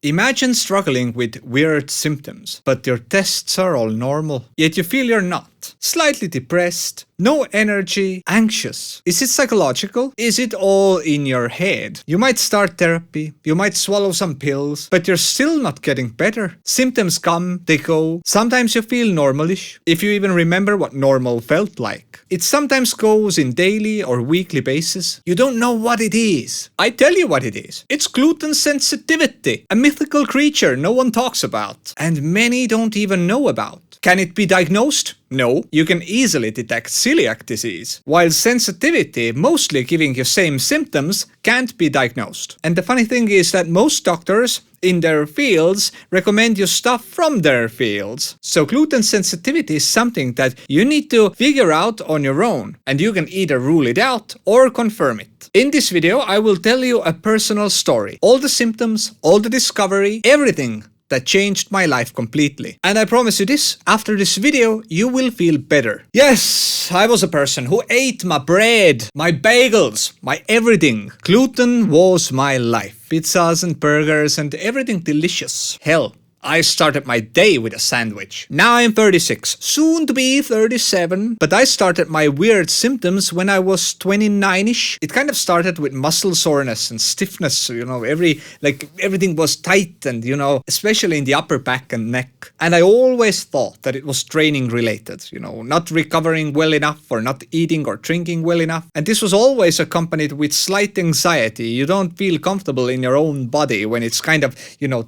Imagine struggling with weird symptoms, but your tests are all normal, yet you feel you're not. Slightly depressed, no energy, anxious. Is it psychological? Is it all in your head? You might start therapy, you might swallow some pills, but you're still not getting better. Symptoms come, they go. Sometimes you feel normalish, if you even remember what normal felt like. It sometimes goes in daily or weekly basis. You don't know what it is. I tell you what it is. It's gluten sensitivity, a mythical creature no one talks about, and many don't even know about. Can it be diagnosed? No, you can easily detect celiac disease, while sensitivity, mostly giving you same symptoms, can't be diagnosed. And the funny thing is that most doctors in their fields recommend you stuff from their fields. So gluten sensitivity is something that you need to figure out on your own, and you can either rule it out or confirm it. In this video, I will tell you a personal story. All the symptoms, all the discovery, everything that changed my life completely. And I promise you this, after this video, you will feel better. Yes, I was a person who ate my bread, my bagels, my everything. Gluten was my life. Pizzas and burgers and everything delicious. Hell, I started my day with a sandwich. Now I'm 36, soon to be 37, but I started my weird symptoms when I was 29ish. It kind of started with muscle soreness and stiffness, everything was tight and, especially in the upper back and neck. And I always thought that it was training related, not recovering well enough or not eating or drinking well enough. And this was always accompanied with slight anxiety. You don't feel comfortable in your own body when it's kind of,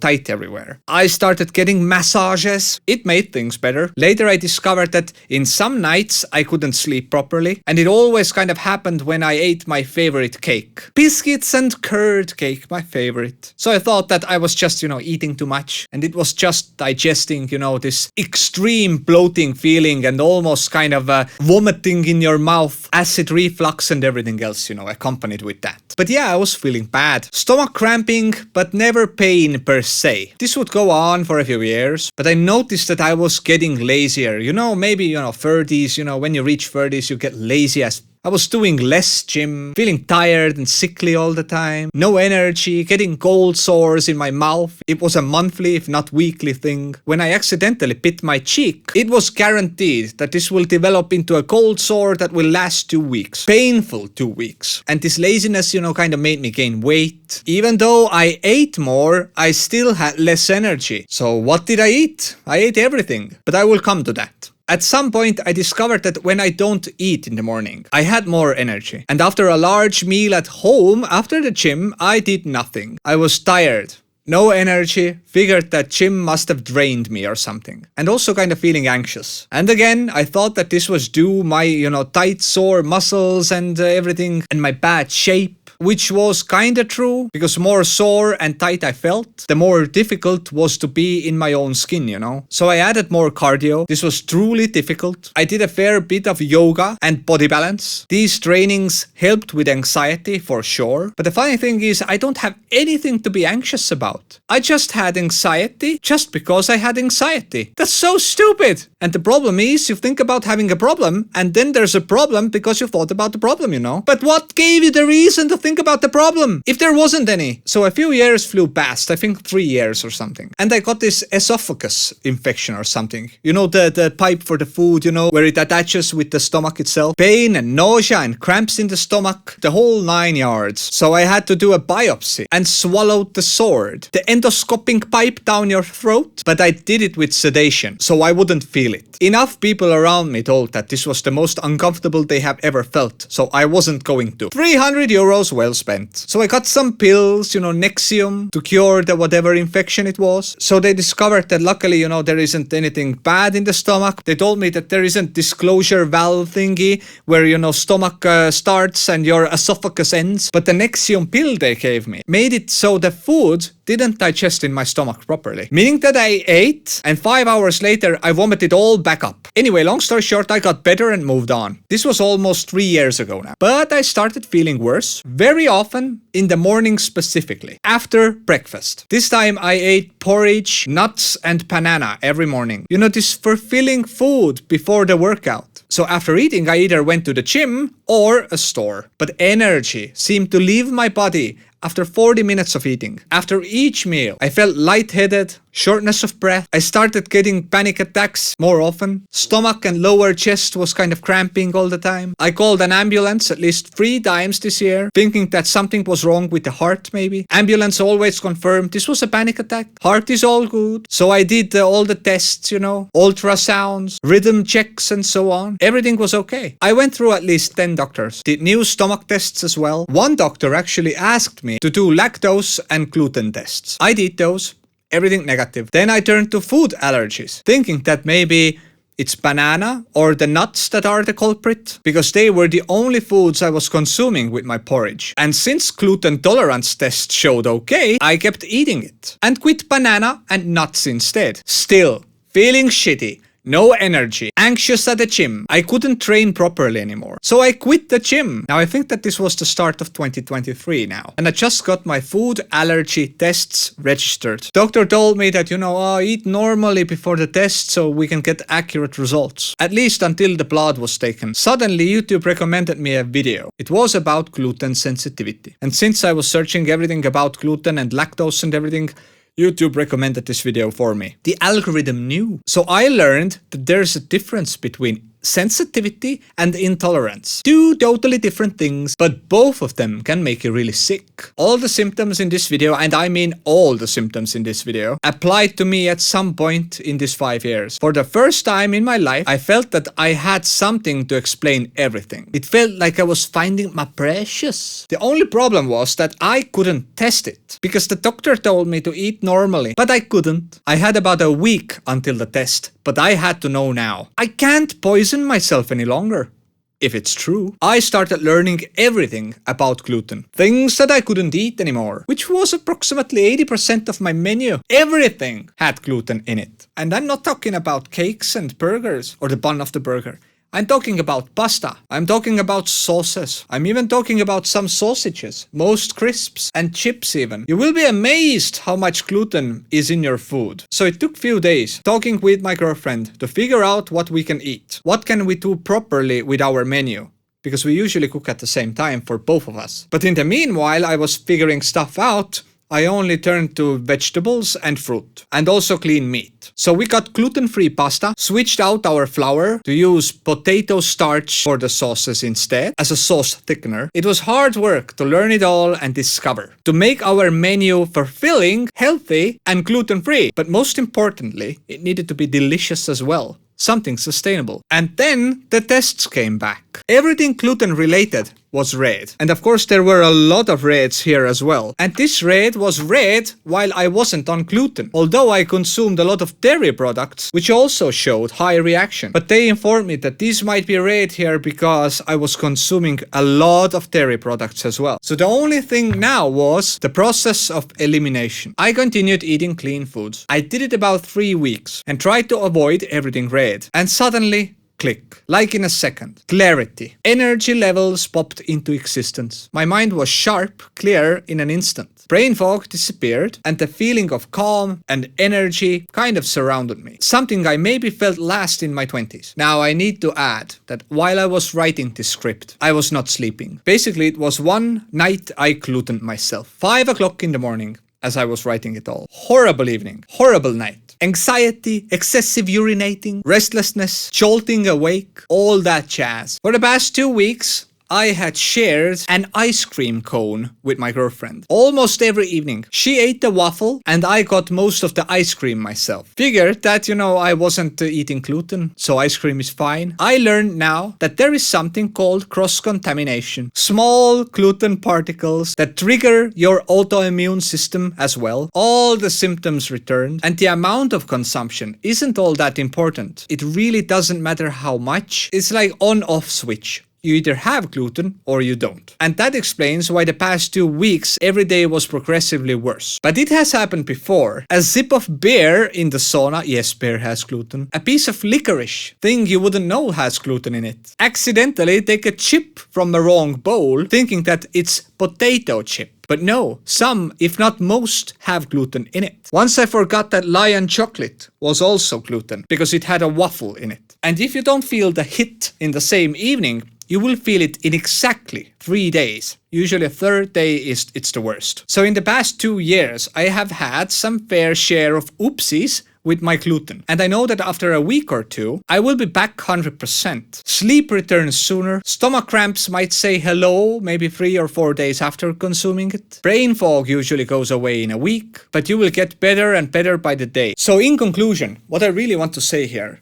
tight everywhere. I started getting massages. It made things better. Later I discovered that in some nights I couldn't sleep properly, and it always kind of happened when I ate my favorite cake. Biscuits and curd cake, my favorite. So I thought that I was just, eating too much, and it was just digesting, this extreme bloating feeling and almost kind of vomiting in your mouth, acid reflux and everything else, accompanied with that. But yeah, I was feeling bad. Stomach cramping, but never pain per se. This would go on for a few years, but I noticed that I was getting lazier. Maybe, 30s, when you reach 30s, you get lazy as I was doing less gym, feeling tired and sickly all the time, no energy, getting cold sores in my mouth. It was a monthly, if not weekly thing. When I accidentally bit my cheek, it was guaranteed that this will develop into a cold sore that will last 2 weeks. Painful 2 weeks. And this laziness, kind of made me gain weight. Even though I ate more, I still had less energy. So what did I eat? I ate everything, but I will come to that. At some point, I discovered that when I don't eat in the morning, I had more energy. And after a large meal at home, after the gym, I did nothing. I was tired. No energy, figured that gym must have drained me or something. And also kind of feeling anxious. And again, I thought that this was due my, tight sore muscles and everything, and my bad shape. Which was kinda true, because more sore and tight I felt, the more difficult was to be in my own skin, So I added more cardio. This was truly difficult. I did a fair bit of yoga and body balance. These trainings helped with anxiety for sure. But the funny thing is, I don't have anything to be anxious about. I just had anxiety just because I had anxiety. That's so stupid! And the problem is, you think about having a problem, and then there's a problem because you thought about the problem, But what gave you the reason to think about the problem if there wasn't any? So a few years flew past, I think 3 years or something, and I got this esophagus infection or something, the pipe for the food, where it attaches with the stomach itself. Pain and nausea and cramps in the stomach, the whole 9 yards. So I had to do a biopsy and swallowed the sword, the endoscopic pipe down your throat, but I did it with sedation so I wouldn't feel it. Enough people around me told that this was the most uncomfortable they have ever felt, so I wasn't going to. 300 euros well spent. So I got some pills, Nexium, to cure the whatever infection it was. So they discovered that luckily, there isn't anything bad in the stomach. They told me that there isn't this closure valve thingy where, stomach starts and your esophagus ends. But the Nexium pill they gave me made it so the food didn't digest in my stomach properly. Meaning that I ate, and 5 hours later, I vomited all back up. Anyway, long story short, I got better and moved on. This was almost 3 years ago now. But I started feeling worse, very often, in the morning specifically, after breakfast. This time I ate porridge, nuts, and banana every morning. This fulfilling food before the workout. So after eating, I either went to the gym or a store. But energy seemed to leave my body after 40 minutes of eating. After each meal, I felt lightheaded, shortness of breath. I started getting panic attacks more often. Stomach and lower chest was kind of cramping all the time. I called an ambulance at least 3 times this year, thinking that something was wrong with the heart maybe. Ambulance always confirmed this was a panic attack. Heart is all good. So I did all the tests, ultrasounds, rhythm checks and so on. Everything was okay. I went through at least 10 doctors, did new stomach tests as well. One doctor actually asked me to do lactose and gluten tests. I did those. Everything negative. Then I turned to food allergies, thinking that maybe it's banana or the nuts that are the culprit, because they were the only foods I was consuming with my porridge. And since gluten tolerance tests showed okay, I kept eating it and quit banana and nuts instead. Still, feeling shitty. No energy, anxious at the gym. I couldn't train properly anymore. So I quit the gym. Now I think that this was the start of 2023 now. And I just got my food allergy tests registered. Doctor told me that, eat normally before the test so we can get accurate results. At least until the blood was taken. Suddenly YouTube recommended me a video. It was about gluten sensitivity. And since I was searching everything about gluten and lactose and everything, YouTube recommended this video for me. The algorithm knew. So I learned that there's a difference between sensitivity and intolerance. 2 totally different things, but both of them can make you really sick. All the symptoms in this video, and I mean all the symptoms in this video, applied to me at some point in these 5 years. For the first time in my life, I felt that I had something to explain everything. It felt like I was finding my precious. The only problem was that I couldn't test it, because the doctor told me to eat normally, but I couldn't. I had about a week until the test, but I had to know now. I can't poison myself any longer. If it's true, I started learning everything about gluten. Things that I couldn't eat anymore, which was approximately 80% of my menu. Everything had gluten in it. And I'm not talking about cakes and burgers or the bun of the burger. I'm talking about pasta. I'm talking about sauces. I'm even talking about some sausages, most crisps and chips even. You will be amazed how much gluten is in your food. So it took few days talking with my girlfriend to figure out what we can eat. What can we do properly with our menu? Because we usually cook at the same time for both of us. But in the meanwhile, I was figuring stuff out. I only turned to vegetables and fruit, and also clean meat. So we got gluten-free pasta, switched out our flour to use potato starch for the sauces instead, as a sauce thickener. It was hard work to learn it all and discover. To make our menu fulfilling, healthy, and gluten-free. But most importantly, it needed to be delicious as well. Something sustainable. And then the tests came back. Everything gluten related was red. And of course there were a lot of reds here as well. And this red was red while I wasn't on gluten. Although I consumed a lot of dairy products, which also showed high reaction. But they informed me that these might be red here because I was consuming a lot of dairy products as well. So the only thing now was the process of elimination. I continued eating clean foods. I did it about 3 weeks and tried to avoid everything red. And suddenly, click. Like in a second. Clarity. Energy levels popped into existence. My mind was sharp, clear in an instant. Brain fog disappeared and the feeling of calm and energy kind of surrounded me. Something I maybe felt last in my 20s. Now I need to add that while I was writing this script, I was not sleeping. Basically it was one night I glutened myself. 5 o'clock in the morning as I was writing it all. Horrible evening. Horrible night. Anxiety, excessive urinating, restlessness, jolting awake, all that jazz. For the past 2 weeks, I had shared an ice cream cone with my girlfriend. Almost every evening. She ate the waffle and I got most of the ice cream myself. Figured that, I wasn't eating gluten, so ice cream is fine. I learned now that there is something called cross-contamination. Small gluten particles that trigger your autoimmune system as well. All the symptoms returned and the amount of consumption isn't all that important. It really doesn't matter how much. It's like on-off switch. You either have gluten or you don't. And that explains why the past 2 weeks every day was progressively worse. But it has happened before. A sip of beer in the sauna, yes, beer has gluten. A piece of licorice, thing you wouldn't know has gluten in it. Accidentally take a chip from the wrong bowl, thinking that it's potato chip. But no, some, if not most, have gluten in it. Once I forgot that Lion chocolate was also gluten, because it had a waffle in it. And if you don't feel the hit in the same evening, you will feel it in exactly 3 days. Usually a third day it's the worst. So in the past 2 years, I have had some fair share of oopsies with my gluten. And I know that after a week or two, I will be back 100%. Sleep returns sooner. Stomach cramps might say hello maybe 3 or 4 days after consuming it. Brain fog usually goes away in a week, but you will get better and better by the day. So in conclusion, what I really want to say here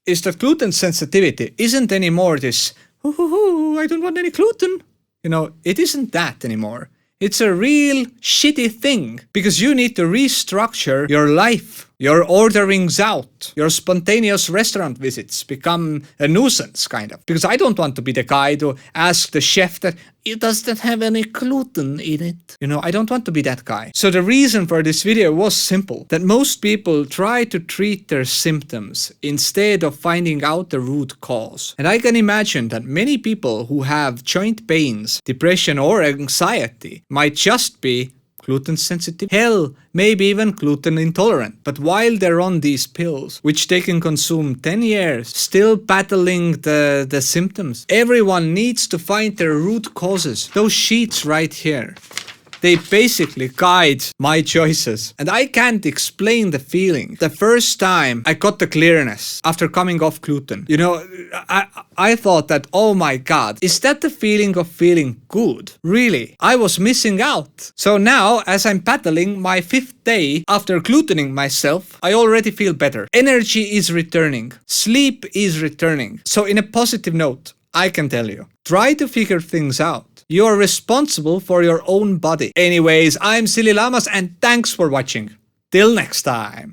is that gluten sensitivity isn't anymore this, I don't want any gluten. It isn't that anymore. It's a real shitty thing because you need to restructure your life. Your orderings out, your spontaneous restaurant visits become a nuisance, kind of. Because I don't want to be the guy to ask the chef that, does that have any gluten in it? I don't want to be that guy. So the reason for this video was simple. That most people try to treat their symptoms instead of finding out the root cause. And I can imagine that many people who have joint pains, depression or anxiety might just be gluten sensitive, hell, maybe even gluten intolerant. But while they're on these pills, which they can consume 10 years, still battling the symptoms, everyone needs to find their root causes. Those sheets right here, they basically guide my choices. And I can't explain the feeling. The first time I got the clearness after coming off gluten, I thought that, oh my God, is that the feeling of feeling good? Really? I was missing out. So now, as I'm battling my 5th day after glutening myself, I already feel better. Energy is returning. Sleep is returning. So in a positive note, I can tell you, try to figure things out. You are responsible for your own body. Anyways, I'm Silly Lamas and thanks for watching. Till next time.